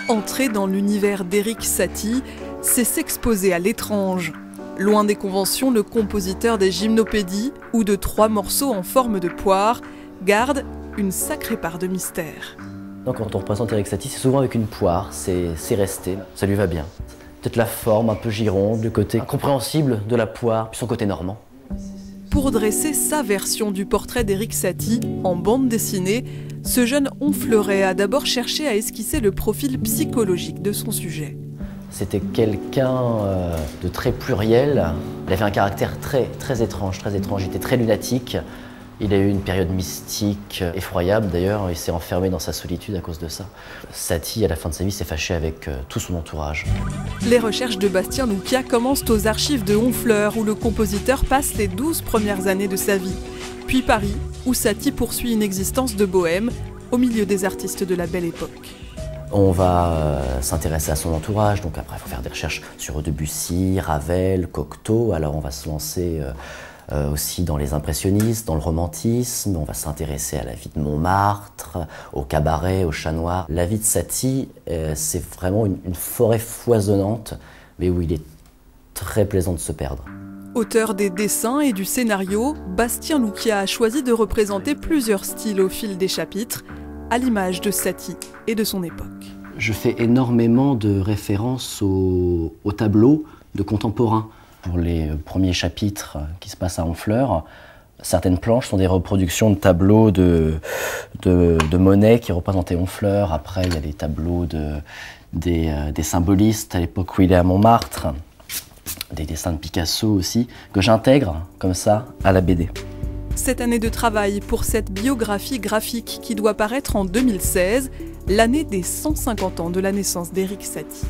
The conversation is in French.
Entrer dans l'univers d'Erik Satie, c'est s'exposer à l'étrange. Loin des conventions, le compositeur des Gymnopédies ou de 3 morceaux en forme de poire garde une sacrée part de mystère. Donc quand on représente Erik Satie, c'est souvent avec une poire, c'est resté, ça lui va bien. Peut-être la forme un peu gironde, le côté incompréhensible de la poire, puis son côté normand. Pour dresser sa version du portrait d'Erik Satie en bande dessinée, ce jeune Honfleurais a d'abord cherché à esquisser le profil psychologique de son sujet. C'était quelqu'un de très pluriel. Il avait un caractère très étrange, il était très lunatique. Il a eu une période mystique effroyable d'ailleurs, il s'est enfermé dans sa solitude à cause de ça. Satie, à la fin de sa vie, s'est fâché avec tout son entourage. Les recherches de Bastien Loukia commencent aux archives de Honfleur, où le compositeur passe les 12 premières années de sa vie. Puis Paris, où Satie poursuit une existence de bohème, au milieu des artistes de la Belle Époque. On va s'intéresser à son entourage, donc après il faut faire des recherches sur Debussy, Ravel, Cocteau. Alors on va se lancer aussi dans les impressionnistes, dans le romantisme. On va s'intéresser à la vie de Montmartre, au cabaret, au chat noir. La vie de Satie, c'est vraiment une forêt foisonnante, mais où il est très plaisant de se perdre. Auteur des dessins et du scénario, Bastien Loukia a choisi de représenter plusieurs styles au fil des chapitres, à l'image de Satie et de son époque. Je fais énormément de références aux tableaux de contemporains. Pour les premiers chapitres qui se passent à Honfleur, certaines planches sont des reproductions de tableaux de Monet qui représentaient Honfleur. Après, il y a les tableaux des symbolistes à l'époque où il est à Montmartre, des dessins de Picasso aussi, que j'intègre comme ça à la BD. Cette année de travail pour cette biographie graphique qui doit paraître en 2016, l'année des 150 ans de la naissance d'Erik Satie.